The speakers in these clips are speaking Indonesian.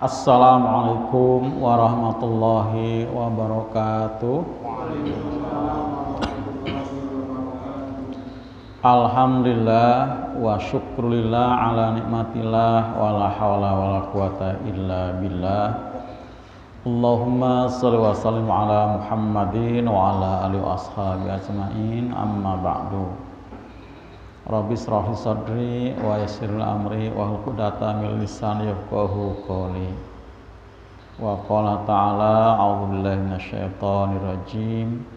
Assalamualaikum warahmatullahi wabarakatuh. Alhamdulillah wa syukrulillah ala nikmatillah wa la hawla wa la quwata illa billah. Allahumma shalli wa sallim ala Muhammadin wa ala alihi wa ashabi ajma'in, amma ba'du. Rabbi shrah li sadri wa yassir li amri wa hlul 'uqdatam min lisani yafqahu qawli. Wa qala ta'ala a'udzu billahi minasyaitonir rajim.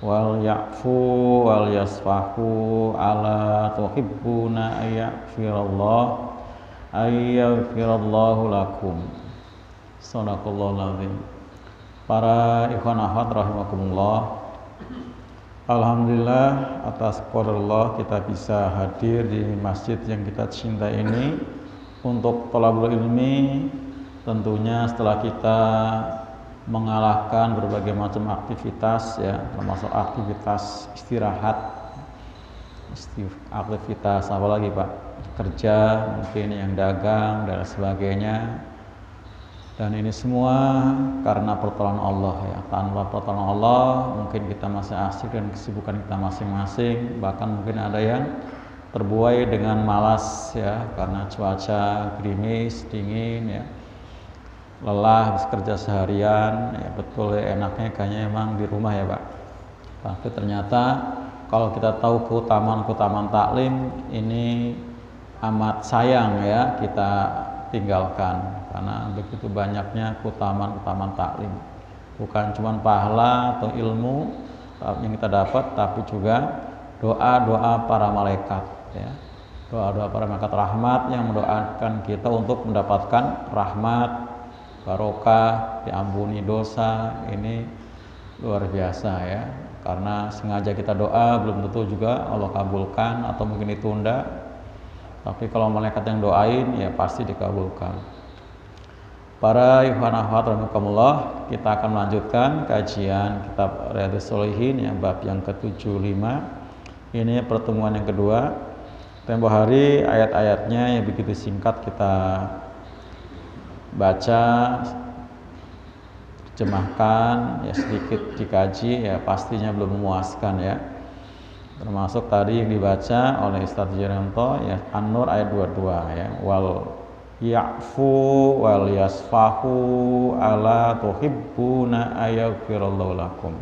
Wal ya'fu wal yasfahu ala tuhibbuna ayyafirallahu lakum. Shadaqallahul azim. Para ikhwan akhwat rahimakumullah, alhamdulillah atas qadarullah kita bisa hadir di masjid yang kita cintai ini untuk thalabul ilmi. Tentunya setelah kita mengalahkan berbagai macam aktivitas, ya, termasuk aktivitas istirahat, aktivitas apa lagi Pak, kerja, mungkin yang dagang dan sebagainya. Dan ini semua karena pertolongan Allah, ya. Tanpa pertolongan Allah mungkin kita masih asik dan kesibukan kita masing-masing, bahkan mungkin ada yang terbuai dengan malas, ya, karena cuaca gerimis, dingin, ya, lelah habis kerja seharian, ya, betul, ya, enaknya kayaknya emang di rumah, ya Pak. Tapi ternyata kalau kita tahu keutamaan taklim ini amat sayang, ya, kita tinggalkan karena begitu banyaknya keutamaan taklim. Bukan cuma pahala atau ilmu yang kita dapat, tapi juga doa-doa para malaikat, ya. Doa-doa para malaikat rahmat yang mendoakan kita untuk mendapatkan rahmat, barokah, diampuni dosa. Ini luar biasa, ya, karena sengaja kita doa belum tentu juga Allah kabulkan atau mungkin ditunda, tapi kalau malaikat yang doain ya pasti dikabulkan. Para ikhwan akhwat rahimakumullah, kita akan melanjutkan kajian kitab Riyadhus Shalihin yang bab yang ke-75. Ini pertemuan yang kedua. Tempo hari ayat-ayatnya yang begitu singkat kita baca, terjemahkan, ya, sedikit dikaji, ya, pastinya belum memuaskan, ya. Termasuk tadi yang dibaca oleh Ustadz Jaranto, ya, An-Nur ayat 22, ya, wal ya'fu wal yasfahu ala tuhibbuna ayyafirallahu lakum.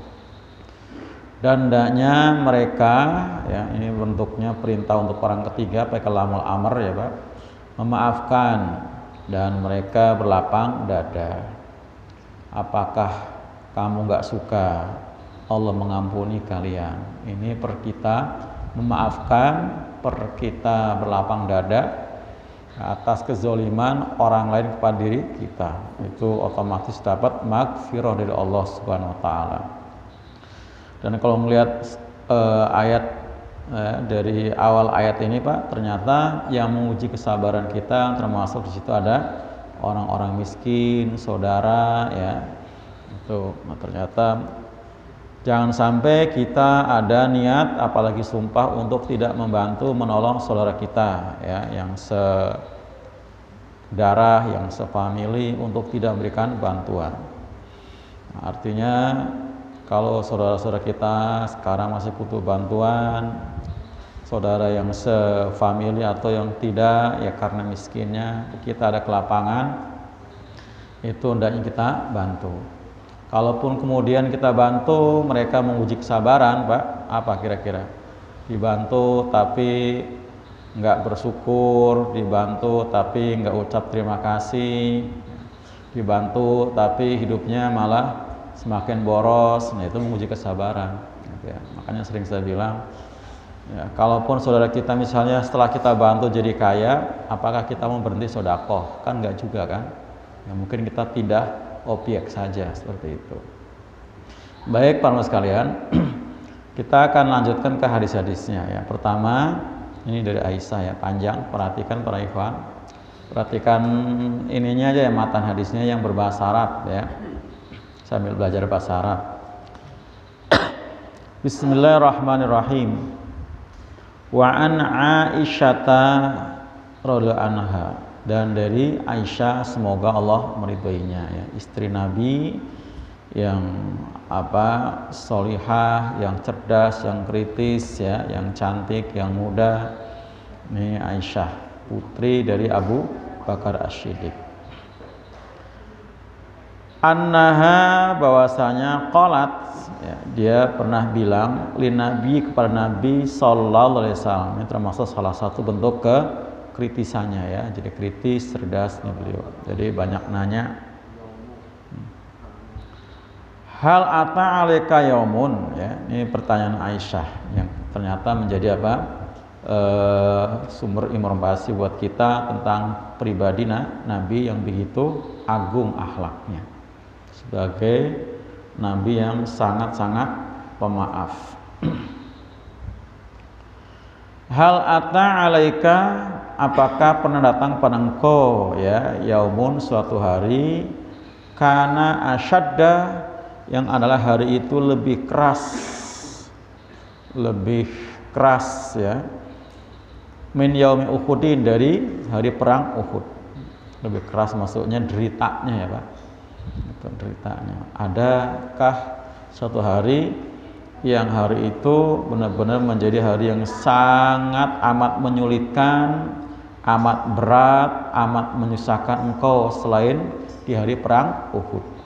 Dan hendaknya mereka, ya, ini bentuknya perintah untuk orang ketiga pakai lamul amr, ya Pak, memaafkan dan mereka berlapang dada. Apakah kamu nggak suka Allah mengampuni kalian? Ini per kita memaafkan, per kita berlapang dada atas kezoliman orang lain kepada diri kita. Itu otomatis dapat maghfirah dari Allah Subhanahu wa taala. Dan kalau melihat ayat dari awal ayat ini Pak, ternyata yang menguji kesabaran kita termasuk di situ ada orang-orang miskin, saudara, ya. Itu ternyata jangan sampai kita ada niat apalagi sumpah untuk tidak membantu menolong saudara kita, ya, yang sedarah, yang sefamili, untuk tidak memberikan bantuan. Nah, artinya kalau saudara-saudara kita sekarang masih butuh bantuan, saudara yang sefamili atau yang tidak, ya, karena miskinnya kita ada kelapangan, itu hendaknya kita bantu. Kalaupun kemudian kita bantu mereka menguji kesabaran Pak, apa kira-kira? Dibantu tapi nggak bersyukur, dibantu tapi nggak ucap terima kasih, dibantu tapi hidupnya malah semakin boros. Nah, itu menguji kesabaran, ya. Makanya sering saya bilang, ya, kalaupun saudara kita misalnya setelah kita bantu jadi kaya, apakah kita mau berhenti sedekah? Kan enggak juga, kan? Ya, mungkin kita pindah objek saja, seperti itu. Baik para sekalian, kita akan lanjutkan ke hadis-hadisnya, ya. Pertama, ini dari Aisyah, ya, panjang. Perhatikan para ikhwan, perhatikan ininya aja, ya, matan hadisnya yang berbahasa Arab, ya, sambil belajar bahasa Arab. Bismillahirrahmanirrahim. Wa an Aisyata radhiyallahu anha, dan dari Aisyah semoga Allah meridhoinya ya, istri Nabi yang solihah, yang cerdas, yang kritis ya, yang cantik, yang muda. Ini Aisyah, putri dari Abu Bakar As-Siddiq. Annaha, bahwasanya qalat ya, dia pernah bilang Nabi kepada Nabi sallallahu alaihi wasallam. Ini termasuk salah satu bentuk kekritisannya ya. Jadi kritis, cerdasnya beliau. Jadi banyak nanya. Hal ata alaika yaumun ya. Ini pertanyaan Aisyah yang ternyata menjadi sumber informasi buat kita tentang pribadi Nabi yang begitu agung akhlaknya, sebagai Nabi yang sangat-sangat pemaaf. Hal ata alaika, apakah pernah datang pada engkau ya, yaumun, suatu hari, kana asyadda, yang adalah hari itu lebih keras ya, min yaumi Uhudin, dari hari perang Uhud. Lebih keras maksudnya deritanya ya Pak, itu deritanya. Adakah suatu hari yang hari itu benar-benar menjadi hari yang sangat amat menyulitkan, amat berat, amat menyusahkan engkau selain di hari perang Uhud?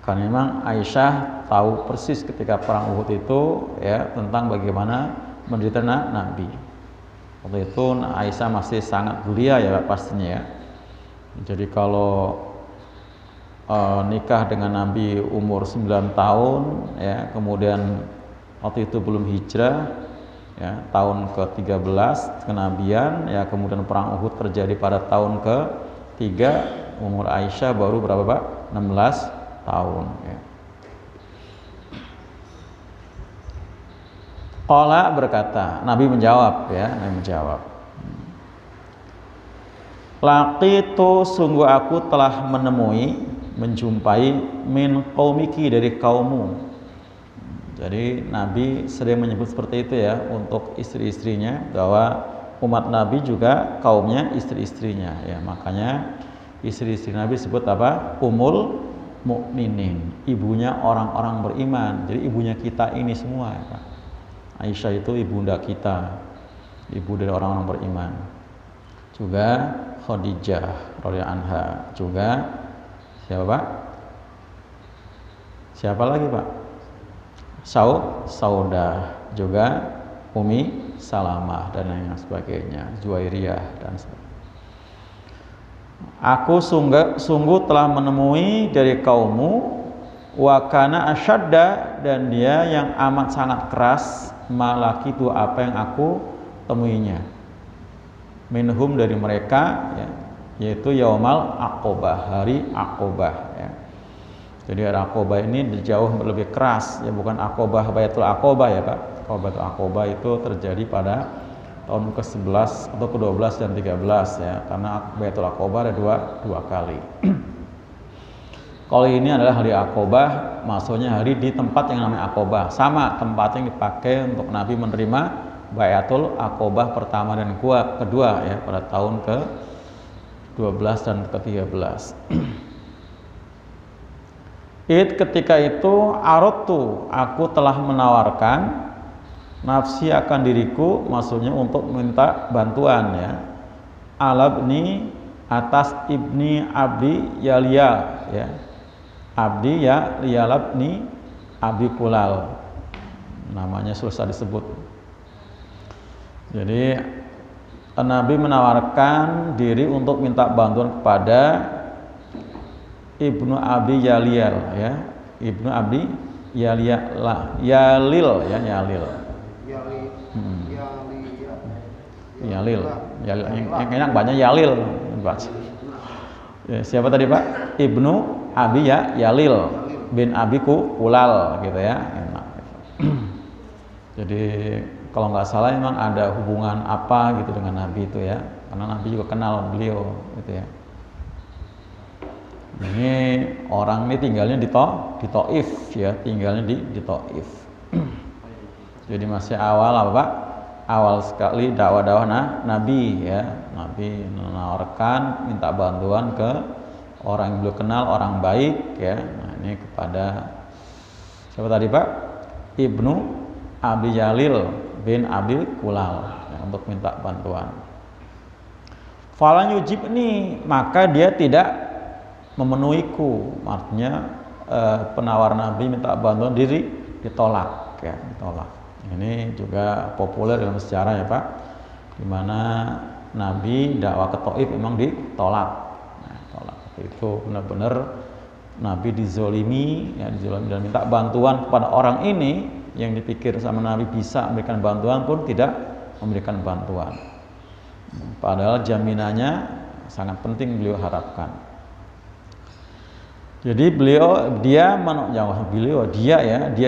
Karena memang Aisyah tahu persis ketika perang Uhud itu ya, tentang bagaimana menderita Nabi. Waktu itu Aisyah masih sangat belia ya pastinya ya. Jadi kalau nikah dengan Nabi umur 9 tahun ya, kemudian waktu itu belum hijrah ya, tahun ke-13 kenabian ya, kemudian perang Uhud terjadi pada tahun ke-3, umur Aisyah baru berapa Pak? 16 tahun ya. Qala, berkata, Nabi menjawab ya, Nabi menjawab, laqitu, sungguh aku telah menemui, menjumpai, min qaumiki, dari kaummu. Jadi Nabi sering menyebut seperti itu ya untuk istri-istrinya, bahwa umat Nabi juga kaumnya istri-istrinya ya. Makanya istri-istri Nabi disebut apa? Ummul mukminin, ibunya orang-orang beriman. Jadi ibunya kita ini semua ya Pak. Aisyah itu ibunda kita, ibu dari orang-orang beriman. Juga Khadijah radhiyallahu anha, juga siapa Pak? Siapa lagi Pak? Saudah, juga Umi Salamah dan lain sebagainya, Juwairiyah dan sebagainya. Aku sungguh telah menemui dari kaummu, wa kana asyadda, dan dia yang amat sangat keras, malaki itu apa yang aku temuinya, minhum, dari mereka ya, yaitu yaumal aqobah, hari Aqobah ya. Jadi hari Aqobah ini jauh lebih keras ya, bukan Aqobah Baitul Aqobah ya Pak. Kalau Baitul Aqobah itu terjadi pada tahun ke-11 atau ke-12 dan 13 ya, karena Baitul Aqobah ada dua kali. Kalau ini adalah hari Aqobah, maksudnya hari di tempat yang namanya Aqobah, sama tempat yang dipakai untuk Nabi menerima Baitul Aqobah pertama dan kedua ya, pada tahun ke-12 dan ke-13. Ketika itu aradtu, aku telah menawarkan nafsi, akan diriku, maksudnya untuk minta bantuan ya, alabni, atas ibni abdi Yaliyal ya, abdi ya Yalabni Abi Kulal, namanya susah disebut. Jadi Nabi menawarkan diri untuk minta bantuan kepada Ibnu Abi Yaliyal ya, Ibnu Abi Yalil ya, Yalil, yang enak banyak Yalil. Ya, siapa tadi Pak? Ibnu Abi ya, Yalil bin Abi Kulal gitu ya, enak. Jadi kalau nggak salah memang ada hubungan apa gitu dengan Nabi itu ya, karena Nabi juga kenal beliau gitu ya. Ini orang ini tinggalnya di Taif ya, tinggalnya di Taif. Jadi masih awal apa Pak? Awal sekali dakwah-dakwah Nabi ya. Nabi menawarkan minta bantuan ke orang yang beliau kenal, orang baik ya. Nah, ini kepada siapa tadi Pak? Ibnu Abi Jalil bin Abi Kulal ya, untuk minta bantuan. Falan yujibni, maka dia tidak memenuhiku. Artinya penawar Nabi minta bantuan diri ditolak ya, ditolak. Ini juga populer dalam sejarah ya Pak, di mana Nabi dakwah ke Thaif memang ditolak. Nah, tolak itu benar-benar Nabi dizolimi, ya, dizolimi dan minta bantuan kepada orang ini yang dipikir sama Nabi bisa memberikan bantuan pun tidak memberikan bantuan. Padahal jaminannya sangat penting beliau harapkan. Jadi dia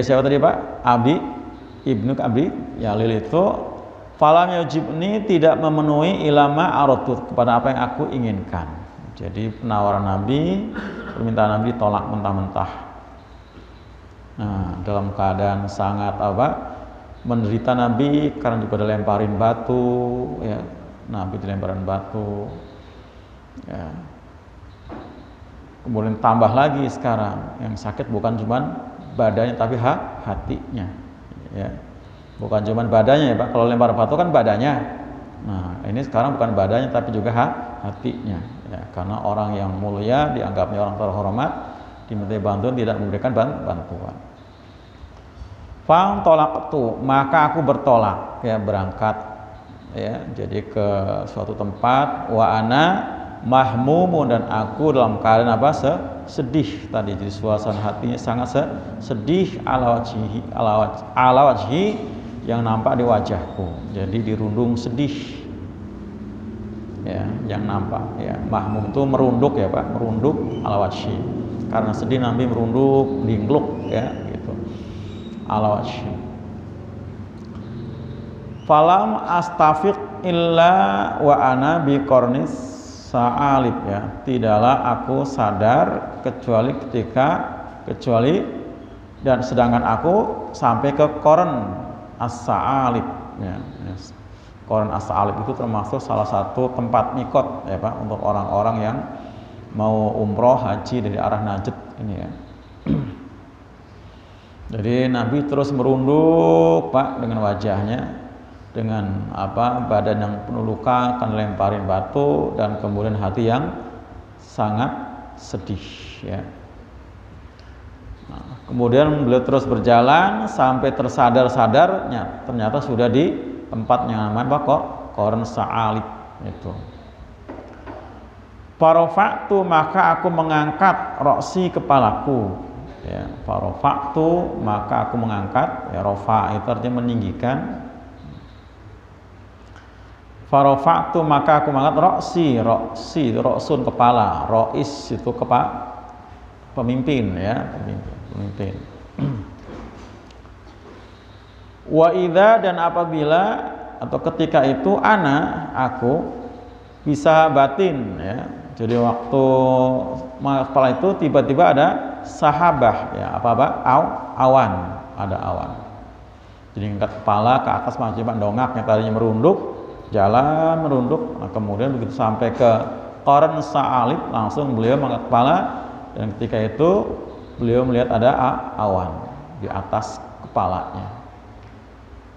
siapa tadi Pak? Ibnu Abi Jalil itu falam yujibni, tidak memenuhi ilama aradtu, kepada apa yang aku inginkan. Jadi penawaran Nabi, permintaan Nabi tolak mentah-mentah. Nah, dalam keadaan sangat menderita Nabi karena juga dilemparin batu ya. Nabi dilemparin batu ya. Kemudian tambah lagi sekarang yang sakit bukan cuma badannya tapi hatinya ya. Bukan cuma badannya ya Pak, kalau lempar batu kan badannya. Nah ini sekarang bukan badannya tapi juga hatinya ya. Karena orang yang mulia dianggapnya orang terhormat, diminta bantuan tidak memberikan bantuan. Fang tolaktu, maka aku bertolak ya, berangkat ya, jadi ke suatu tempat. Wa ana mahmumun, dan aku dalam keadaan sedih tadi. Jadi suasana hatinya sangat sedih, ala wajhi, yang nampak di wajahku. Jadi dirundung sedih ya, yang nampak ya. Mahmum itu merunduk ya Pak, merunduk ala wajhi. Karena sedih Nabi merunduk, lingluk ya gitu. Ala wajhi. Falam astafiq illa wa ana bi qarnis sa'alib ya. Tidaklah aku sadar kecuali dan sedangkan aku sampai ke koren as-sa'alib ya. Koren as-sa'alib itu termasuk salah satu tempat mikot ya Pak, untuk orang-orang yang mau umroh haji dari arah Najd ini ya. Jadi Nabi terus merunduk Pak dengan wajahnya, dengan badan yang penuh luka kan lemparin batu, dan kemudian hati yang sangat sedih ya. Nah, kemudian beliau terus berjalan sampai tersadar-sadarnya ternyata sudah di tempat yang namanya Qoren Sa'alib itu. Farofa'tu, maka aku mengangkat roksi, kepalaku ya. Farofa'tu, maka aku mengangkat ya, rofa itu artinya meninggikan. Farofa'tu, maka aku mengangkat roksi, roksun kepala, rois itu pemimpin ya, pemimpin. Wa idza, dan apabila atau ketika itu aku bisa batin ya. Jadi waktu kepala itu tiba-tiba ada sahabah ya, awan, ada awan. Jadi angkat kepala ke atas macam dongak yang tadinya merunduk, jalan merunduk. Nah, kemudian begitu sampai ke Qoren Sa'alib langsung beliau mengangkat kepala, dan ketika itu beliau melihat ada awan di atas kepalanya.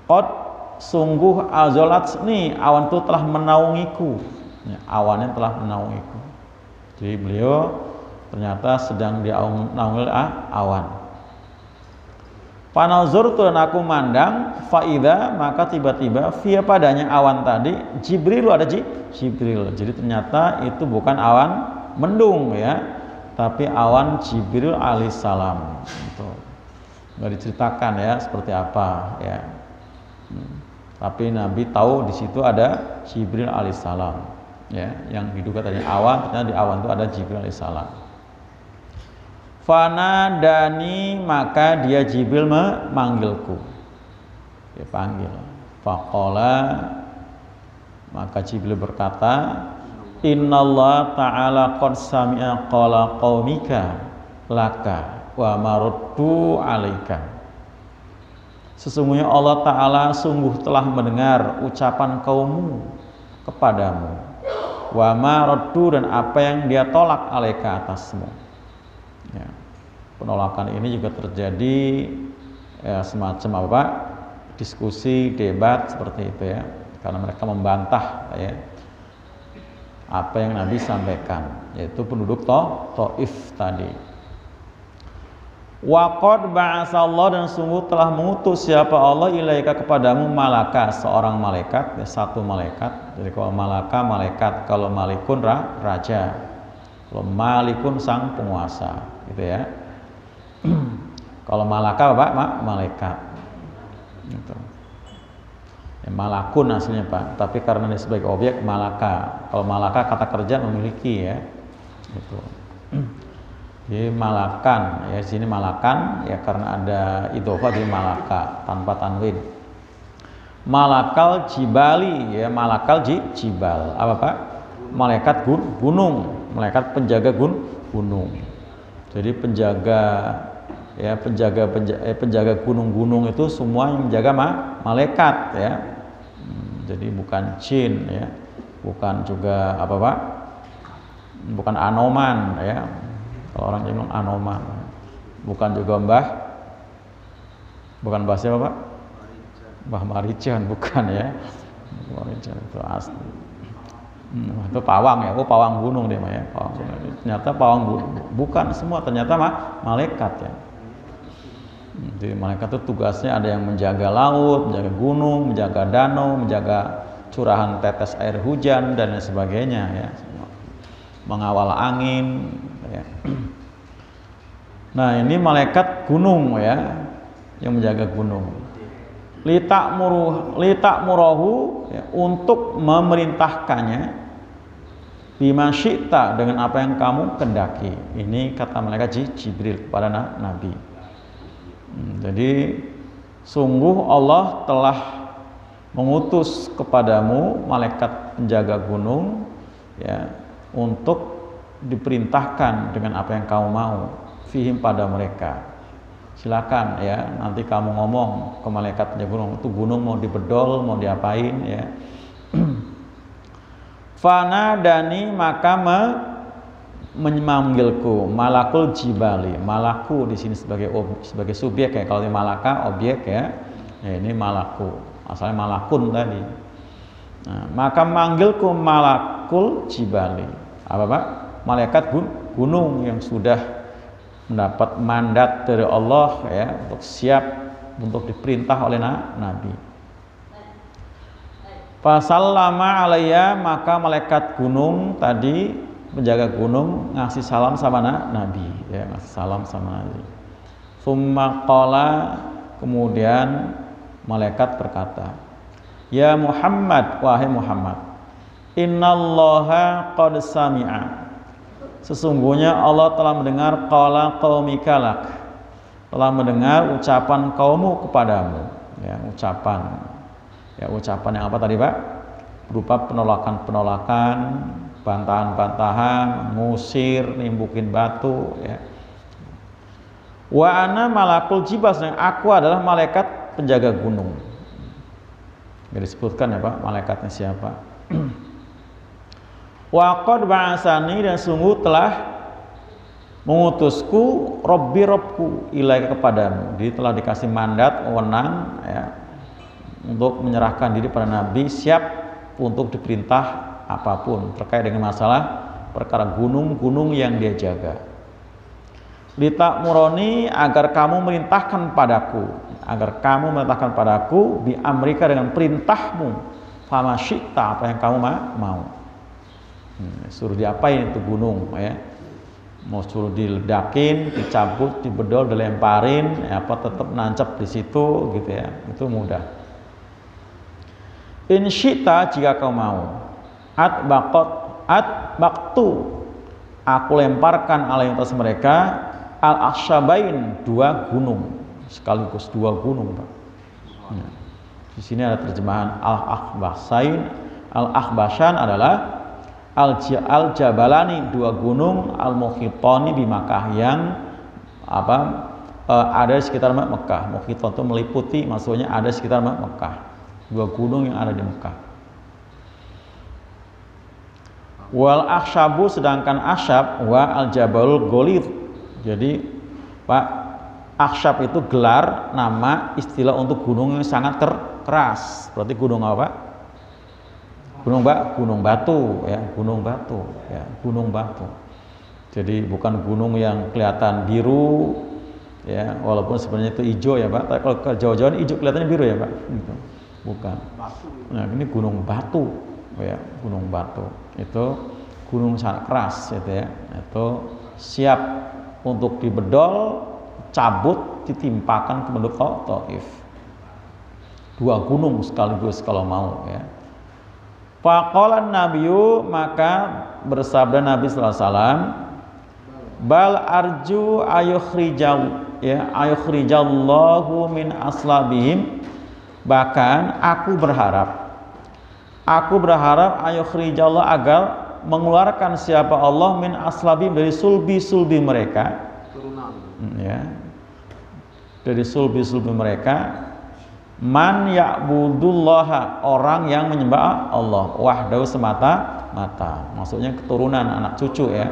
Qad, sungguh azolatni, awan itu telah menaungiku ya, awannya telah menaungiku. Jadi beliau ternyata sedang dinaungi awan. Panazurtu, dan aku mandang, faida, maka tiba-tiba via padanya awan tadi Jibril, ada Jibril. Jadi ternyata itu bukan awan mendung ya, tapi awan Jibril alaihissalam. Itu nggak diceritakan ya seperti apa ya. Tapi Nabi tahu di situ ada Jibril alaihissalam ya, yang diduga tadi awan, ternyata di awan itu ada Jibril alaihissalam. Fana dani, maka dia Jibril memanggilku, dia panggil. Faqala, maka Jibril berkata, Innallah ta'ala qad sami'a qala qaumika laka wa maruddu alaika. Sesungguhnya Allah Ta'ala sungguh telah mendengar ucapan kaummu kepadamu. Wa ma raddu, dan apa yang dia tolak alaika atasmu. Ya. Penolakan ini juga terjadi ya, semacam apa? Diskusi, debat seperti itu ya. Karena mereka membantah ya, apa yang Nabi sampaikan, yaitu penduduk Taif tadi. Wa qad ba'asallahu, dan sungguh telah mengutus siapa Allah ilaika kepadamu malaka, seorang malaikat ya, satu malaikat. Jadi kalau malaka malaikat, kalau malikun raja, kalau malikun sang penguasa gitu ya. Kalau malaka Pak, malaikat gitu. Ya, malakun aslinya Pak, tapi karena ini sebagai objek malaka. Kalau malaka kata kerja memiliki ya gitu. Jadi malakan ya, sini malakan ya karena ada idhofah di malaka tanpa tanwin. Malakal jibali ya, malakal jibal apa Pak? Malaikat gunung, malaikat penjaga gunung. Jadi penjaga ya, penjaga gunung-gunung itu semua yang menjaga malaikat ya. Jadi bukan jin ya, bukan juga apa Pak? Bukan anoman ya. Kalau orang bilang anoman, bukan juga bukan mbah siapa Pak? Mbah Marijan, bukan ya. Marijan itu asli. Itu pawang ya, pawang gunung dia ya. Pawang gunung. Ternyata pawang gunung, bukan semua, ternyata malaikat ya. Jadi malaikat itu tugasnya ada yang menjaga laut, menjaga gunung, menjaga danau, menjaga curahan tetes air hujan dan lain sebagainya ya. Mengawal angin ya. Nah ini malaikat gunung ya, yang menjaga gunung. Litak murahu ya, untuk memerintahkannya bima syi'ta, dengan apa yang kamu kendaki. Ini kata malaikat Jibril kepada Nabi. Jadi sungguh Allah telah mengutus kepadamu malaikat penjaga gunung ya, untuk diperintahkan dengan apa yang kamu mau, fihim pada mereka. Silakan ya, nanti kamu ngomong ke malaikat penjaga gunung, itu gunung mau dibedol, mau diapain ya. Fana dani, maka memanggilku, malakul jibali. Malaku di sini sebagai subjek ya, kalau di malaka objek ya. Ya ini malaku, asalnya malakun tadi. Nah, maka manggilku malakul jibali. Apa Pak? Malaikat gunung yang sudah mendapat mandat dari Allah ya, untuk siap untuk diperintah oleh Nabi. Fasallama alayya, maka malaikat gunung tadi menjaga gunung ngasih salam sama Nabi ya, ngasih salam sama Nabi. Summa qala, kemudian malaikat berkata, ya Muhammad, wahai Muhammad, innallaha qad sami'a, sesungguhnya Allah telah mendengar qala qaumika lak, telah mendengar ucapan kaummu kepadamu ya, ucapan yang apa tadi Pak? Berupa penolakan-penolakan, bantahan-bantahan, ngusir, nimbukin batu ya. Wa ana malakul jibal, yang aku adalah malaikat penjaga gunung. Nggak disebutkan ya Pak, malaikatnya siapa. Wa qad ba'asani, dan sungguh telah mengutusku Robku ilaika kepadamu. Jadi telah dikasih mandat, wewenang ya, untuk menyerahkan diri pada Nabi, siap untuk diperintah apapun terkait dengan masalah perkara gunung-gunung yang dia jaga. Litak muroni, agar kamu merintahkan padaku, bi amrika, dengan perintahmu, fama syi'ta, apa yang kamu mau. Suruh diapain itu gunung ya, mau suruh diledakin, dicabut, dibedol, dilemparin ya, apa tetap nancap di situ gitu ya, itu mudah. In syi'ta, jika kau mau, atbaqtu, aku lemparkan alaihim atas mereka al-akhsyabain, dua gunung, sekaligus dua gunung Pak. Ya. Di sini ada terjemahan al-akhbasain. Al-akhbasan adalah al-jabalani, dua gunung, al-mukhitani bi Makkah, yang apa ada di sekitar Mekah. Muhiton itu meliputi, maksudnya ada di sekitar Mekah. 2 gunung yang ada di Mekah. Wal akhshabu, sedangkan akhshab wa al jabalul ghalid. Jadi Pak, akhshab itu gelar nama istilah untuk gunung yang sangat keras. Berarti gunung apa, Pak? Gunung batu ya, gunung batu ya, gunung batu. Jadi bukan gunung yang kelihatan biru ya, walaupun sebenarnya itu hijau ya, Pak. Tapi kalau ke jauh-jauh hijau kelihatannya biru ya, Pak. Gitu. Bukan. Nah, ini gunung batu ya, gunung batu. Itu gunung sangat keras gitu ya. Itu siap untuk dibedol, cabut, ditimpakan ke penduduk Taif. 2 gunung sekaligus kalau mau ya. Faqalan nabiyyu, maka bersabda Nabi sallallahu alaihi wasallam, bal arju ayukhrijallahu min aslabihim, bahkan aku berharap ayukhrijallahu, agar mengeluarkan siapa Allah min aslabihim, dari sulbi-sulbi mereka ya, dari sulbi-sulbi mereka, man ya'budullaha, orang yang menyembah Allah wahdahu semata-mata, maksudnya keturunan anak cucu ya.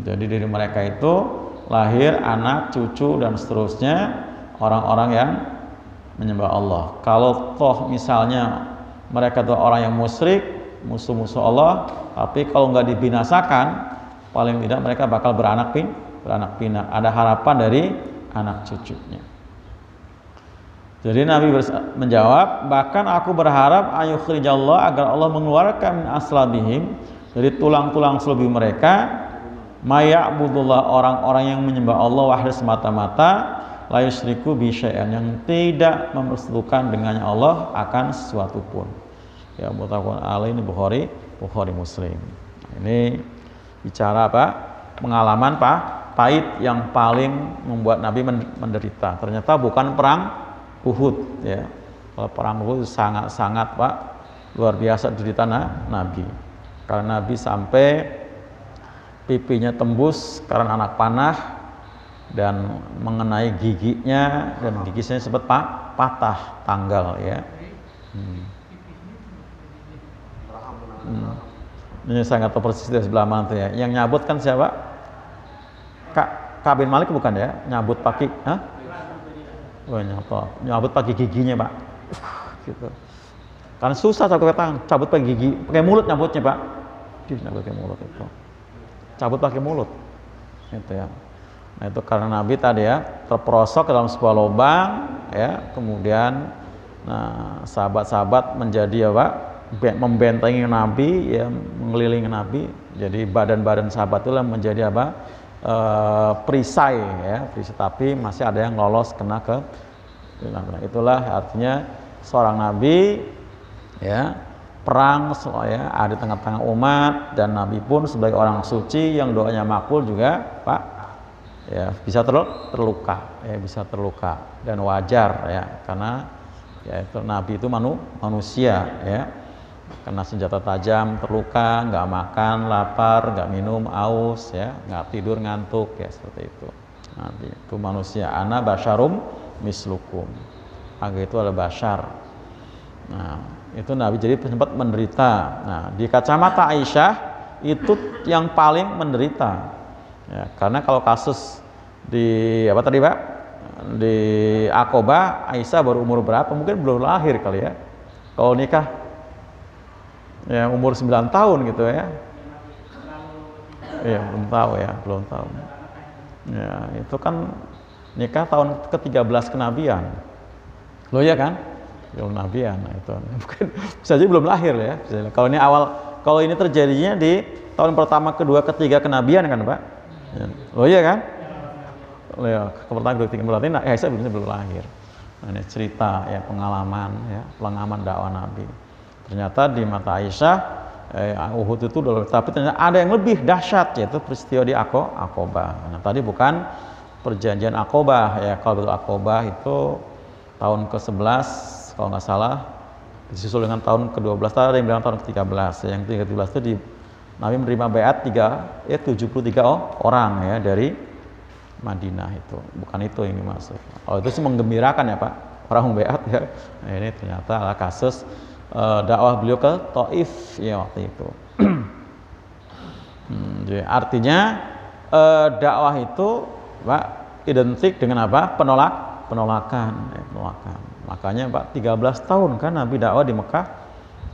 Jadi dari mereka itu lahir anak cucu dan seterusnya orang-orang yang menyembah Allah. Kalau toh misalnya mereka itu orang yang musyrik, musuh-musuh Allah, tapi kalau nggak dibinasakan, paling tidak mereka bakal beranak pinak. Ada harapan dari anak cucunya. Jadi Nabi menjawab, bahkan aku berharap ayukhrijallah, agar Allah mengeluarkan min aslabihim, dari tulang-tulang sulbi mereka, maya'budullah, orang-orang yang menyembah Allah wahdahu semata-mata, la yusyriku bi syai'an, yang tidak mempersekutukan dengannya Allah akan sesuatu pun. Ya, muttafaqun alaih, ini Bukhari Muslim. Ini bicara apa? Pengalaman pahit yang paling membuat Nabi menderita. Ternyata bukan perang Uhud ya. Kalau perang Uhud sangat-sangat Pak luar biasa derita Nabi. Karena Nabi sampai pipinya tembus karena anak panah dan mengenai giginya, dan giginya sempat patah tanggal ya. Ini saya nggak tahu persis dari sebelah mana tuh ya. Yang nyabut kan siapa? Ka'ab bin Malik bukan ya? Nyabut pakai nyabut pakai giginya Pak, gitu. Karena susah cabut pakai gigi, pakai mulut nyabutnya Pak. Nyabut pakai mulut itu, cabut pakai mulut, gitu ya. Nah itu karena Nabi tadi ya terperosok ke dalam sebuah lubang ya, kemudian sahabat-sahabat menjadi apa? Membentengi Nabi ya, mengelilingi Nabi. Jadi badan-badan sahabat itu menjadi apa? Perisai ya, perisai, tapi masih ada yang lolos kena ke. Itulah artinya seorang nabi ya, perang ya, ada di tengah-tengah umat, dan Nabi pun sebagai orang suci yang doanya makbul juga Pak ya, bisa terluka ya, bisa terluka, dan wajar ya, karena ya itu Nabi itu manusia ya, kena senjata tajam, terluka, nggak makan, lapar, nggak minum, aus ya, nggak tidur, ngantuk ya, seperti itu. Nabi itu manusia, ana basyarum mislukum, agak itu adalah basyar. Nah itu Nabi jadi sempat menderita. Nah di kacamata Aisyah itu yang paling menderita ya, karena kalau kasus di apa tadi Pak, di Aqobah, Aisyah baru umur berapa, mungkin belum lahir kali ya. Kalau nikah ya umur 9 tahun gitu ya. Iya, belum tahu ya, itu kan nikah tahun ke-13 kenabian loh ya kan, belum nabian. Nah itu mungkin bisa jadi belum lahir ya. Kalau ini kalau ini terjadinya di tahun pertama, kedua, ketiga kenabian kan Pak ya. Loh ya kan, loh ya, pertama, kedua, ketiga, berarti Aisyah belum lahir. Nah ini cerita ya, pengalaman dakwah Nabi. Ternyata di mata Aisyah Uhud itu dulu, tapi ternyata ada yang lebih dahsyat, yaitu peristiwa di Aqobah. Nah tadi bukan perjanjian Aqobah ya, kalau Aqobah itu tahun ke-11 kalau nggak salah, disusul dengan tahun ke-12, ada yang bilang tahun ke-13. Yang ke-13 itu Nabi menerima baiat 73 orang ya, dari Madinah itu. Bukan itu yang dimaksud. Oh, itu sih menggembirakan ya Pak, orang beat ya. Nah, ini ternyata adalah kasus dakwah beliau ke Taif ya waktu itu. Jadi artinya dakwah itu Pak identik dengan apa? Penolakan. Makanya Pak 13 tahun kan Nabi dakwah di Mekah.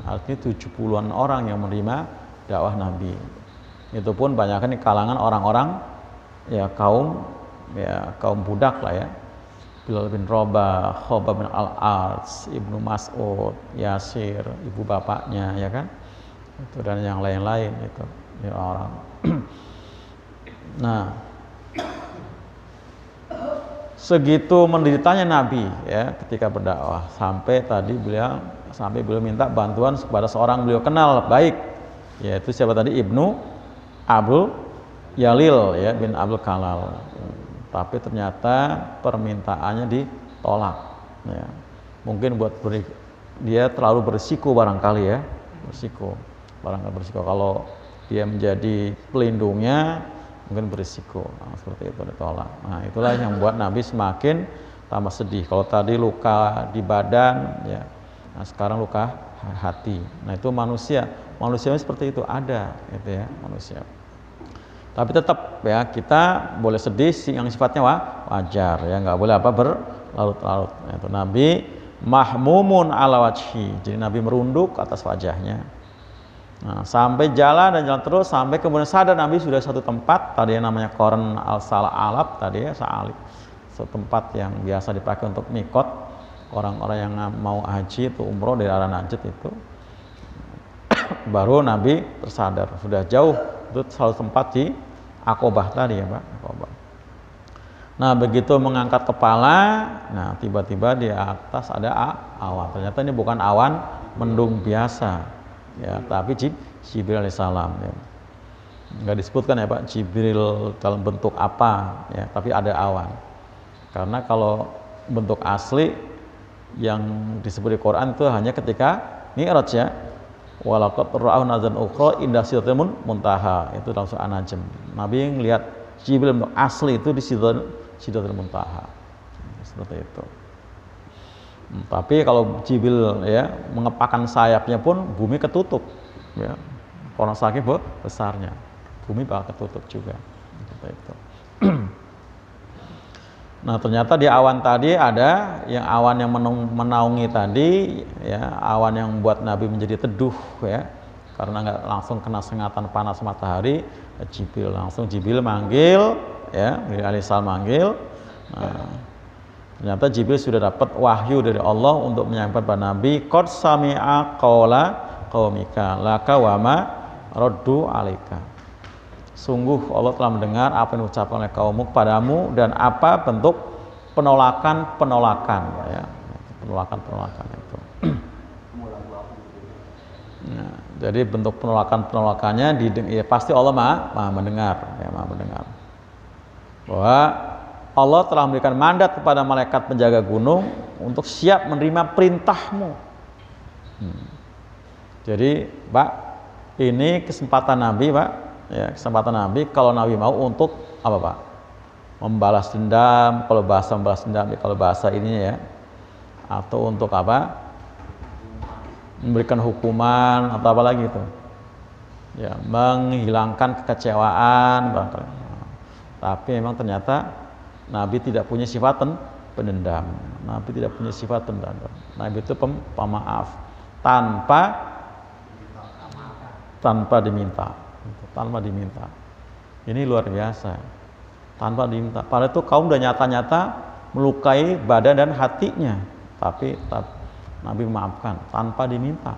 Artinya 70-an orang yang menerima dakwah Nabi. Itu pun banyakkan di kalangan orang-orang ya kaum budak lah ya. Bilal bin Rabah, Khobab bin Al-Arts, Ibnu Mas'ud, Yasir, ibu bapaknya ya kan. Itu dan yang lain-lain itu ya orang. Nah, segitu menderitanya Nabi ya ketika berdakwah sampai beliau minta bantuan kepada seorang beliau kenal baik, yaitu siapa tadi? Ibnu Abdul Yalil ya bin Abdul Kalal. Tapi ternyata permintaannya ditolak ya. Mungkin dia terlalu berisiko barangkali ya. Berisiko kalau dia menjadi pelindungnya mungkin berisiko. Nah, seperti itu ditolak. Nah, itulah yang membuat Nabi semakin tambah sedih. Kalau tadi luka di badan ya. Nah, sekarang luka hati. Nah, itu manusia seperti itu ada gitu ya, manusia. Tapi tetap ya kita boleh sedih yang sifatnya wajar ya, nggak boleh berlarut-larut. Itu Nabi mahmumun ala wajhi. Jadi Nabi merunduk atas wajahnya. Nah, sampai jalan terus sampai kemudian sadar Nabi sudah satu tempat tadi yang namanya Qarn al-Sal'alab tadi ya, satu tempat yang biasa dipakai untuk mikot orang-orang yang mau haji itu umroh dari arah Najd itu. Baru Nabi tersadar sudah jauh itu satu tempat di Aqobah tadi ya Pak, Aqobah. Nah, begitu mengangkat kepala, nah tiba-tiba di atas ada awan. Ternyata ini bukan awan mendung biasa ya, tapi Jibril alaihissalam ya. Nggak disebutkan ya Pak Jibril dalam bentuk apa ya, tapi ada awan. Karena kalau bentuk asli yang disebut di Quran itu hanya ketika Mi'raj ya. Walaqad ra'ahu nazlan ukhra inda sidratil muntaha, itu dalam surah An-Najm. Nabi yang lihat Jibril asli itu di sidratil muntaha. Seperti itu. Tapi kalau Jibril ya mengepakkan sayapnya pun bumi ketutup ya. Karena saking besarnya. Bumi bakal ketutup juga. Seperti itu. Nah, ternyata di awan tadi ada yang awan yang menaungi tadi ya, awan yang membuat Nabi menjadi teduh ya, karena nggak langsung kena sengatan panas matahari. Jibril manggil ya, alaihissalam manggil. Nah, ternyata Jibril sudah dapat wahyu dari Allah untuk menyampaikan kepada Nabi, qad sami'a qaula qaumika laka wa ma raddu 'alaika. Sungguh Allah telah mendengar apa yang diucapkan oleh kaummu kepadamu dan apa bentuk penolakan ya, penolakan itu. Nah, jadi bentuk penolakannya ya, pasti Allah maha mendengar ya, maha mendengar. Bahwa Allah telah memberikan mandat kepada malaikat penjaga gunung untuk siap menerima perintahmu. Jadi Pak, ini kesempatan Nabi Pak ya, kesempatan Nabi kalau Nabi mau untuk apa Pak? Membalas dendam, kalau bahasa membalas dendam, kalau bahasa ininya ya, atau untuk apa? Memberikan hukuman atau apa lagi itu? Ya, menghilangkan kekecewaan barangkali. Tapi memang ternyata Nabi tidak punya sifat pendendam. Nabi tidak punya sifat pendendam. Nabi itu pemaaf tanpa diminta. Ini luar biasa, tanpa diminta. Padahal itu kaum udah nyata-nyata melukai badan dan hatinya, tapi Nabi memaafkan tanpa diminta.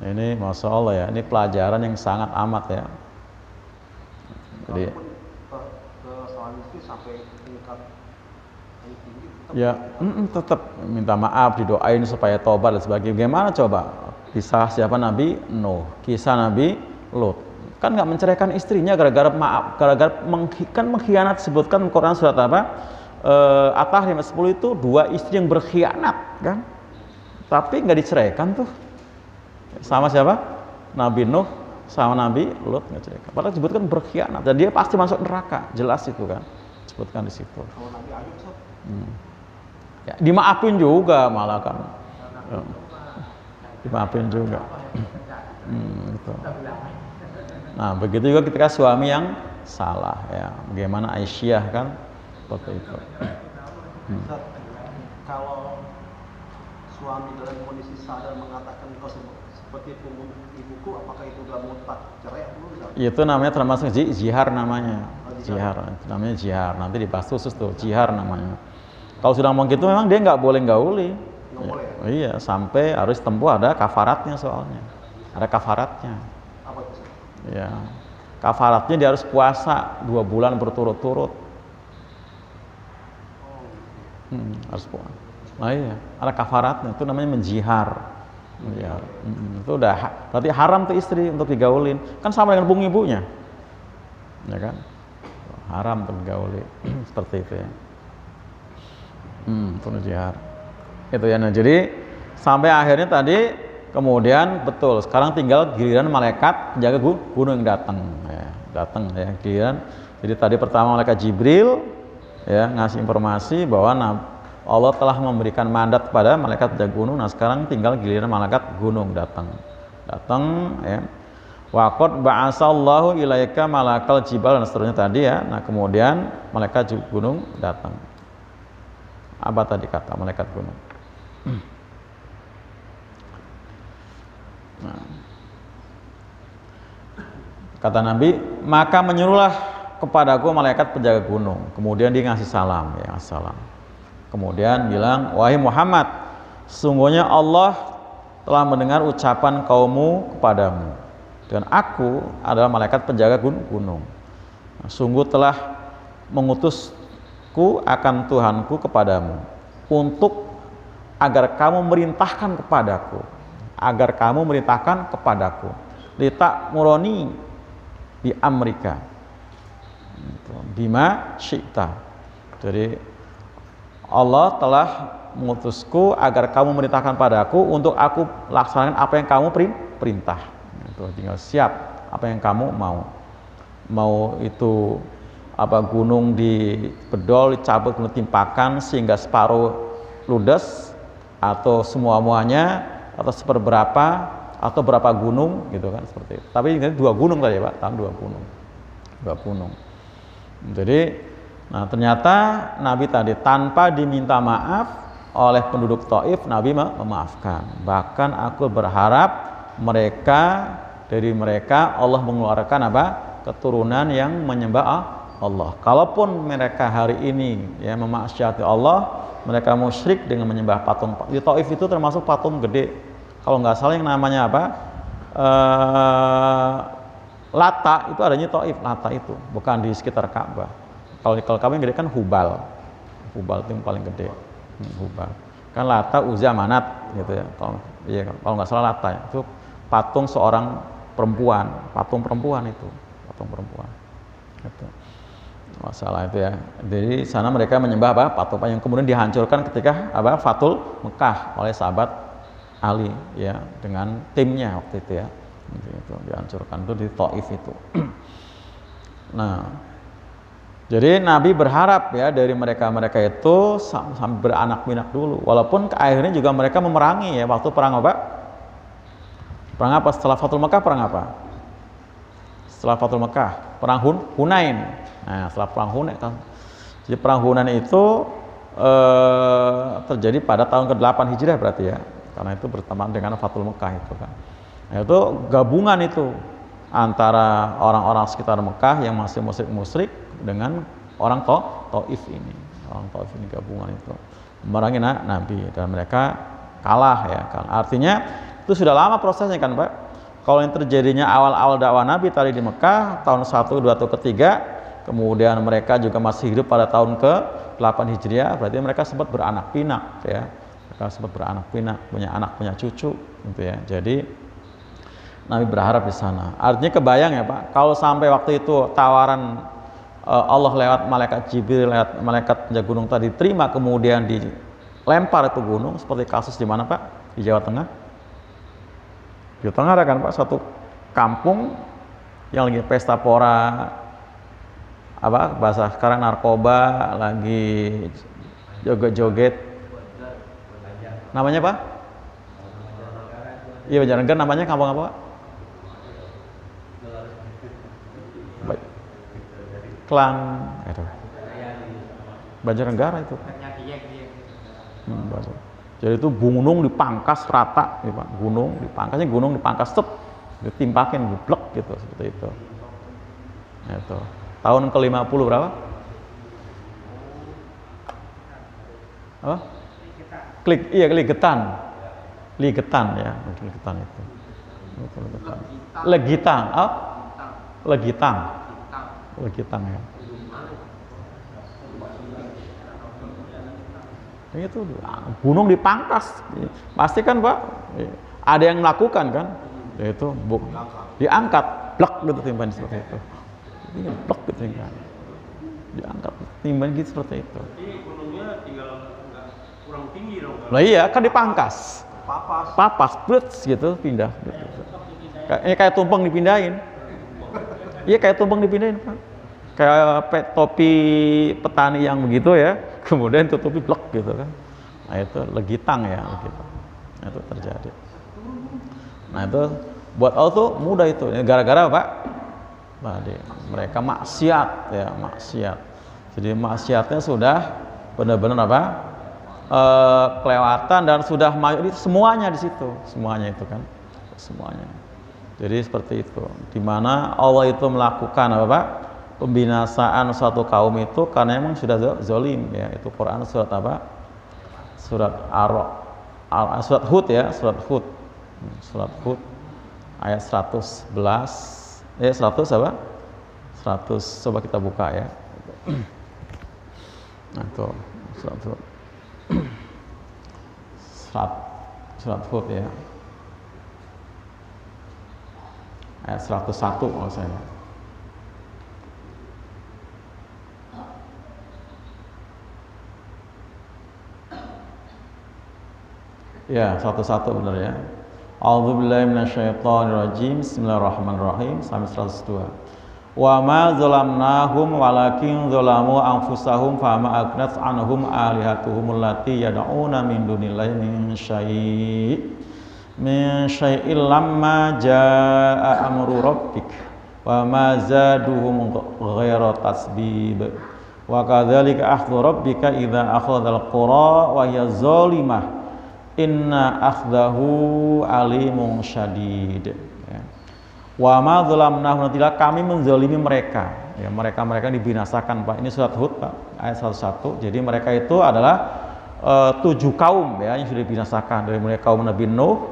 Ini Masya Allah ya, ini pelajaran yang sangat amat ya. Jadi ya tetap minta maaf, didoain supaya tobat dan sebagainya. Gimana coba? Kisah siapa? Nabi Nuh, kisah Nabi Lut. Kan nggak menceraikan istrinya gara-gara mengkhianat. Sebutkan Quran surat apa? At-Tahrim 10 itu 2 istri yang berkhianat kan? Tapi nggak diceraikan tuh. Sama siapa? Nabi Nuh sama Nabi Lut nggak celaka. Padahal disebutkan berkhianat dan dia pasti masuk neraka, jelas itu kan, disebutkan di situ. Kalau Nabi Ayub, Ustaz? Ya, dimaafin juga malah kan, ya, dimaafin juga. Gitu. Nah begitu juga ketika suami yang salah ya, bagaimana Aisyah kan seperti itu. Ustaz, kalau suami dalam kondisi sadar mengatakan kau seperti pembunuh ibuku, apakah itu udah mutlak cerai atau enggak? Itu namanya termasuk jihar namanya. Jihar, itu namanya jihar. Nanti dibahas khusus tuh, jihar namanya. Kalau sudah mau gitu memang dia nggak boleh gauli. Nggak boleh ya? Iya, sampai harus tempuh ada kafaratnya soalnya. Ada kafaratnya. Apa itu, Ustaz? Ya. Kafaratnya dia harus puasa 2 bulan berturut-turut. Harus puasa. Nah iya, ada kafaratnya, itu namanya menjihar. Menjihar. Itu udah berarti haram tuh istri untuk digaulin. Kan sama dengan bung ibunya. Ya kan? Haram tuh digaulin. Seperti itu ya. Itu menjihar. Itu ya. Nah, jadi sampai akhirnya tadi kemudian betul, sekarang tinggal giliran malaikat penjaga gunung yang datang ya, datang ya giliran. Jadi tadi pertama malaikat Jibril ya ngasih informasi bahwa Allah telah memberikan mandat kepada malaikat penjaga gunung. Nah sekarang tinggal giliran malaikat gunung datang ya. Wa qad ba'asallahu ilaika malakal jibal dan seterusnya tadi ya. Nah kemudian malaikat gunung datang. Apa tadi kata malaikat gunung? Nah, kata Nabi, maka menyuruhlah kepadaku malaikat penjaga gunung. Kemudian dia ngasih salam ya, salam. Kemudian bilang, wahai Muhammad, sesungguhnya Allah telah mendengar ucapan kaummu kepadamu, dan aku adalah malaikat penjaga gunung. Sungguh telah mengutusku akan Tuhanku kepadamu untuk agar kamu merintahkan kepadaku, litak muroni di Amerika, bima syi'ta. Jadi Allah telah mengutusku agar kamu merintahkan padaku untuk aku laksanakan apa yang kamu perintah. Itu tinggal siap apa yang kamu mau itu apa gunung dibedol, dicabut, ditimpakan sehingga separuh ludes, atau semuanya, atau seperberapa, atau berapa gunung gitu kan, seperti itu. Tapi ini 2 gunung tadi ya Pak, 2 gunung. Jadi nah ternyata Nabi tadi tanpa diminta maaf oleh penduduk Taif, Nabi memaafkan. Bahkan aku berharap dari mereka Allah mengeluarkan apa? Keturunan yang menyembah Allah. Kalaupun mereka hari ini ya memaksiati Allah, mereka musyrik dengan menyembah patung. Di Taif itu termasuk patung gede. Kalau nggak salah yang namanya apa? Lata itu adanya Taif, Lata itu bukan di sekitar Ka'bah. Kalau kami gede kan Hubal itu yang paling gede. Hubal kan Lata, Uzza, Manat gitu ya. Kalau nggak salah Lata ya. Itu patung seorang perempuan, patung perempuan gitu. Masalah itu ya. Jadi sana mereka menyembah apa? Patung yang kemudian dihancurkan ketika apa? Fatul Mekah oleh sahabat Ali ya dengan timnya waktu itu ya. Itu dihancurkan itu di Taif itu. Nah, jadi Nabi berharap ya dari mereka itu sampai beranak pinak dulu. Walaupun akhirnya juga mereka memerangi ya waktu perang apa? Perang apa setelah Fatul Mekah? Perang apa? Setelah Fatul Mekah, perang Hunain. Nah, setelah perang Hunain kan. Jadi perang Hunain itu terjadi pada tahun ke-8 Hijriah berarti ya. Karena itu bertepatan dengan Fatul Mekah itu kan. Nah, itu gabungan itu antara orang-orang sekitar Mekah yang masih musyrik dengan orang Taif ini. Orang Taif ini gabungan itu memerangi Nabi dan mereka kalah ya kan. Artinya itu sudah lama prosesnya kan Pak. Kalau yang terjadinya awal-awal dakwah Nabi tadi di Mekah tahun 1, 2 atau ketiga, kemudian mereka juga masih hidup pada tahun ke-8 Hijriah, berarti mereka sempat beranak pinak ya. Mereka sempat beranak pinak, punya anak, punya cucu gitu ya. Jadi Nabi berharap di sana. Artinya kebayang ya Pak, kalau sampai waktu itu tawaran Allah lewat malaikat Jibril, lewat malaikat penjaga gunung tadi terima, kemudian dilempar itu gunung, seperti kasus di mana Pak? Di Jawa Tengah. Di Jawa Tengah ada kan Pak satu kampung yang lagi pesta pora, apa bahasa sekarang narkoba, lagi joget-joget. Namanya apa? Iya, Banjarnegara. Namanya kampung apa? Klang, itu. Banjarnegara itu. Jadi itu gunung dipangkas rata, ya Pak. Gunung dipangkas, ditimpakin, geblek gitu, seperti itu. Itu. Tahun ke-50 berapa? Apa? Ligetan ya, Ligetan itu. Legitang, Legitang ya. Itu gunung dipangkas, pasti kan Pak, ada yang melakukan kan, yaitu diangkat, blek gitu timbangan seperti itu. Ini blek gitu kan, diangkat timbangan gitu seperti itu. Jadi gunungnya tinggal kurang tinggi dong. Nah iya kan dipangkas, papas, blets gitu pindah. Kayak tumpeng dipindahin. Iya kayak tumpeng dipindahin Pak. Kayak topi petani yang begitu ya, kemudian tutupi blek gitu kan. Nah itu legitang ya, gitu. Nah, itu terjadi. Nah itu buat Allah tuh mudah itu, gara-gara Pak, mereka maksiat ya, maksiat. Jadi maksiatnya sudah benar-benar apa? Kelewatan dan sudah semuanya di situ, semuanya itu kan, semuanya. Jadi seperti itu, dimana Allah itu melakukan apa Pak? Pembinasaan suatu kaum itu karena memang sudah zolim ya. Itu Quran surat apa? Surat surat Hud ya, surat Hud ayat 111 100 apa? 100 coba kita buka ya. Nah itu surat Hud ya. Ayat 101 maksudnya. Ya, satu-satu benar ya. A'udzubillahi minasyaitonirrajim. Bismillahirrahmanirrahim. Sampai 102. Wa ma zalamnahum walakin zalamu anfusahum fama aghnat anhum alihatuhum allati yad'una min dunillahi min syai'in lamma jaa'a amru rabbik wa ma zaduhum ghaira tasbib. Wa kadzalika akhdhu rabbika idza akhadhal qura wa hiya zalimah. Inna akhdahu alimun syadid ya. Wa ma zalamnahum, tidak kami menzalimi mereka ya, mereka dibinasakan Pak. Ini surat Hud Pak, ayat 101. Jadi mereka itu adalah 7 kaum ya yang sudah dibinasakan, dari mulai kaum Nabi Nuh,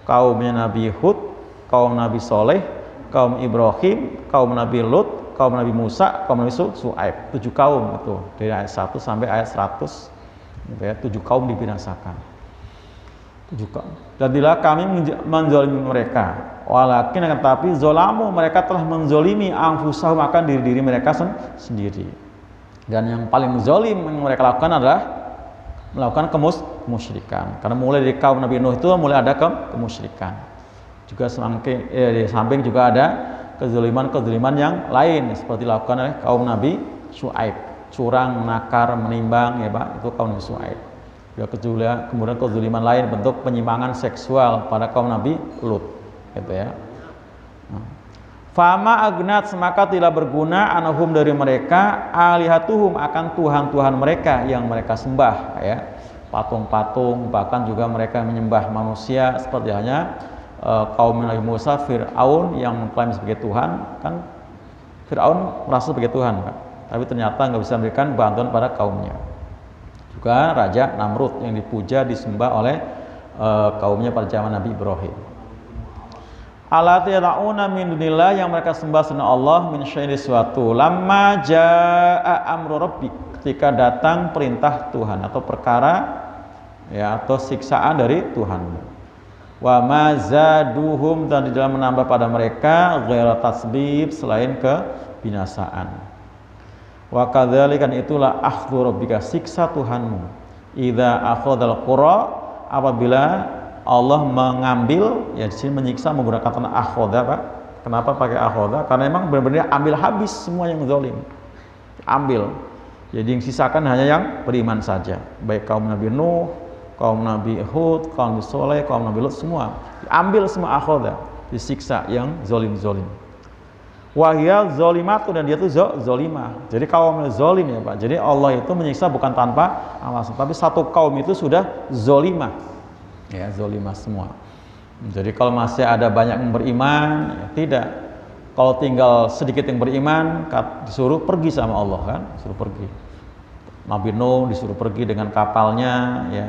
kaumnya Nabi Hud, kaum Nabi Soleh, kaum Ibrahim, kaum Nabi Lut, kaum Nabi Musa, kaum Nabi Su'aib. 7 kaum itu dari ayat 1 sampai ayat 100 gitu ya, 7 kaum dibinasakan. Dan tidak kami menzalimi mereka, walakin akan tapi zolamu, mereka telah menzolimi anfusahum, akan diri mereka sendiri. Dan yang paling zalim yang mereka lakukan adalah melakukan kemusyrikan. Karena mulai dari kaum Nabi Nuh itu mulai ada kemusyrikan. Juga di samping juga ada kezaliman yang lain seperti dilakukan oleh kaum Nabi Syuaib, curang, nakar, menimbang ya Pak, itu kaum Nabi Syuaib. Kemudian kezaliman lain bentuk penyimpangan seksual pada kaum Nabi Lut gitu ya. Fama agnat, maka tidak berguna anhum dari mereka alihatuhum, akan tuhan-tuhan mereka yang mereka sembah ya, patung-patung, bahkan juga mereka menyembah manusia seperti halnya kaum Nabi Musa, Fir'aun yang mengklaim sebagai Tuhan. Kan Fir'aun merasa sebagai Tuhan Pak, tapi ternyata nggak bisa memberikan bantuan pada kaumnya. Juga Raja Namrud yang dipuja disembah oleh kaumnya pada zaman Nabi Ibrahim. Allati yad'una min dunillah, yang mereka sembah selain Allah, min syai'in suatu. Lamma jaa'a amru rabbik, ketika datang perintah Tuhan atau perkara ya atau siksaan dari Tuhanmu. Wa ma zaduhum, dan di dalam menambah pada mereka ghaira tasbib, selain kebinasaan. Wa kadzalika, itulah akhdhu rabbika, siksa Tuhanmu, idza akhadhal qura, apabila Allah mengambil, ya di sini menyiksa menggunakan kata akhadha Pak, Kenapa pakai akhoda? Karena memang benar-benar ambil habis semua yang zalim. Ambil. Jadi yang sisakan hanya yang beriman saja. Baik kaum Nabi Nuh, kaum Nabi Hud, kaum Nabi Soleh, kaum Nabi Lut, semua. Ambil semua akhoda. Disiksa yang zalim-zalim. Wahya zolimatun, dan dia itu zolimah. Jadi kaum zolim ya Pak. Jadi Allah itu menyiksa bukan tanpa alasan, tapi satu kaum itu sudah zolimah. Ya, zolimah semua. Jadi kalau masih ada banyak yang beriman, ya tidak. Kalau tinggal sedikit yang beriman, disuruh pergi sama Allah kan, disuruh pergi. Nabi Nuh disuruh pergi dengan kapalnya, ya.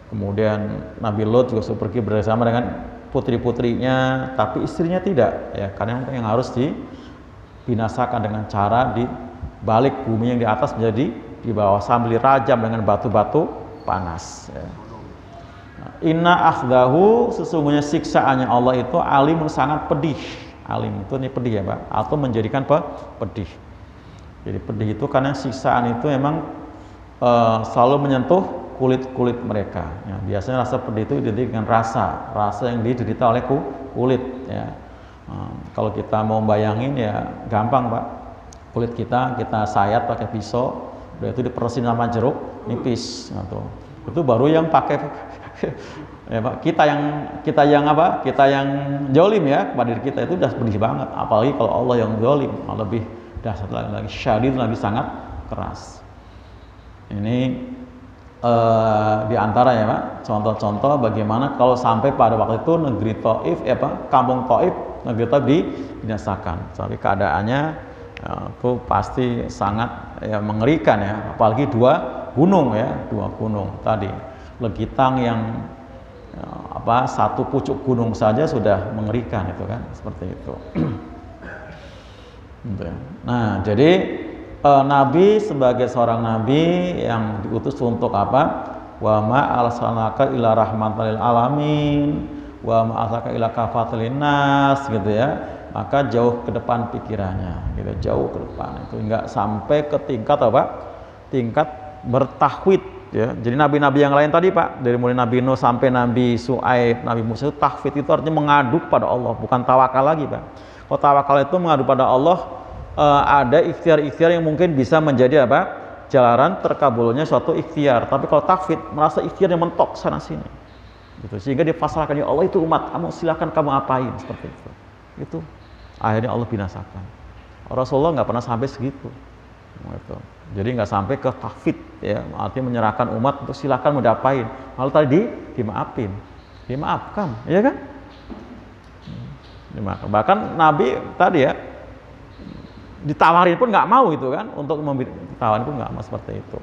Kemudian Nabi Lut juga disuruh pergi bersama dengan putri-putrinya, tapi istrinya tidak, ya, karena yang harus dibinasakan dengan cara dibalik bumi yang di atas menjadi di bawah sambil dirajam dengan batu-batu panas. Ya. Inna akhdahu, sesungguhnya siksaannya Allah itu alimun, sangat pedih. Alim itu ini pedih ya Pak, atau menjadikan pedih. Jadi pedih itu karena siksaan itu memang selalu menyentuh kulit mereka. Ya, biasanya rasa pedih itu identik dengan rasa yang diderita oleh kulit. Ya. Kalau kita mau bayangin ya gampang Pak. Kulit kita sayat pakai pisau, udah itu diperesin sama jeruk nipis. Nah, tuh. Itu baru yang pakai ya Pak. Kita yang jolim ya kepada diri kita itu udah pedih banget. Apalagi kalau Allah yang jolim, lebih dahsyat lagi, syadid, lagi sangat keras. Ini di antara ya Pak, contoh-contoh bagaimana kalau sampai pada waktu itu negeri Taif, kampung Taif, negeri Taif dibinasakan. Tapi keadaannya itu pasti sangat ya, mengerikan ya, apalagi dua gunung tadi, Legitang yang satu pucuk gunung saja sudah mengerikan itu kan, seperti itu. Nah, jadi Nabi sebagai seorang nabi yang diutus untuk apa? Wa ma arsalnaka illa rahmatan lil alamin wa ma arsalnaka illa kafatan linnas, gitu ya. Maka jauh ke depan pikirannya, gitu, jauh ke depan. Itu enggak sampai ke tingkat apa? Tingkat bertahwid ya. Jadi nabi-nabi yang lain tadi Pak, dari mulai Nabi Nuh sampai Nabi Su'aib, Nabi Musa, itu tahwid itu artinya mengadu pada Allah, bukan tawakal lagi Pak. Kalau tawakal itu mengadu pada Allah, ada ikhtiar-ikhtiar yang mungkin bisa menjadi apa? Jalanan terkabulnya suatu ikhtiar. Tapi kalau tahwid, merasa ikhtiarnya mentok sana sini. Gitu. Sehingga dipasrahkan, ya Allah itu umat, kamu silakan kamu apain, seperti itu. Itu akhirnya Allah binasakan. Rasulullah nggak pernah sampai segitu. Gitu. Jadi nggak sampai ke tahwid ya, artinya menyerahkan umat untuk silakan mau diapain. Lalu tadi dimaafkan, ya kan? Dimaafkan. Bahkan Nabi tadi ya, ditawarin pun nggak mau itu kan, untuk ditawarin pun nggak mau seperti itu.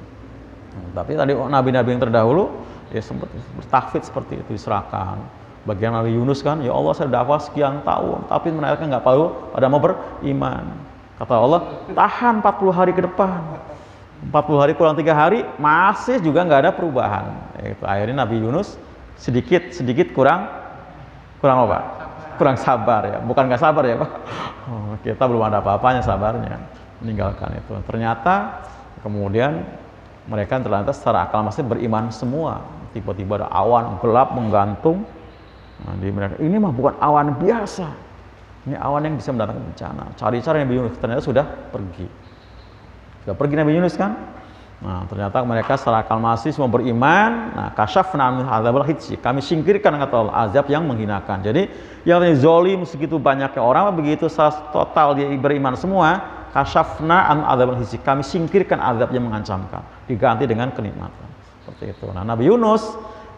Tapi tadi nabi-nabi yang terdahulu ya sempat bertahwid seperti itu, diserahkan. Bagian Nabi Yunus kan, ya Allah saya dakwah sekian tahun, tapi mereka nggak tahu pada mau beriman. Kata Allah, tahan 40 hari ke depan. 40 hari kurang 3 hari masih juga nggak ada perubahan. Itu akhirnya Nabi Yunus sedikit kurang apa? Kurang sabar ya, bukan nggak sabar ya Pak. Kita belum ada apa-apanya sabarnya, meninggalkan itu. Ternyata kemudian mereka terlantas secara akal masih beriman semua. Tiba-tiba ada awan gelap menggantung. Nah, di mereka ini mah bukan awan biasa, ini awan yang bisa mendatangkan bencana. Cari-cari Nabi Yunus, ternyata sudah pergi Nabi Yunus kan. Nah, ternyata mereka secara akal masih semua beriman. Nah, kasyafna anhum adzabal khizy, kami singkirkan kata Allah azab yang menghinakan. Jadi yang zalim segitu banyaknya orang, begitu total dia beriman semua, kasyafna anhum adzabal khizy, kami singkirkan azab yang mengancamkan, diganti dengan kenikmatan. Seperti itu. Nah, Nabi Yunus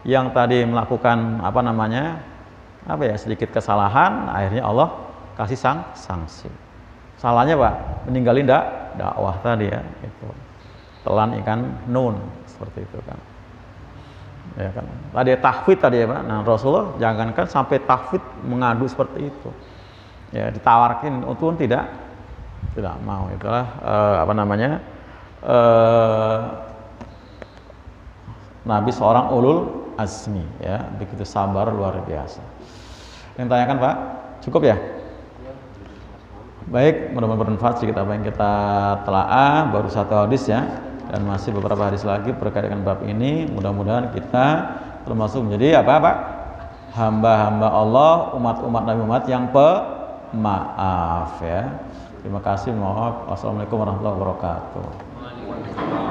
yang tadi melakukan sedikit kesalahan, akhirnya Allah kasih sanksi. Salahnya Pak, meninggalin dakwah tadi ya, itu. Telan ikan nun, seperti itu kan. Ya kan. Tadi tahwid tadi ya Pak. Nah, Rasulullah jangankan sampai tahwid mengadu seperti itu. Ya, ditawarkan pun tidak mau. Itulah Nabi seorang ulul azmi ya, begitu sabar luar biasa. Yang tanyakan Pak, cukup ya? Baik, mudah-mudahan bermanfaat sedikit apa yang kita telaah, baru satu hadis ya, dan masih beberapa hadis lagi berkaitan dengan bab ini. Mudah-mudahan kita termasuk menjadi hamba-hamba Allah, umat-umat Nabi Muhammad yang maaf ya. Terima kasih, maaf. Wassalamualaikum warahmatullahi wabarakatuh.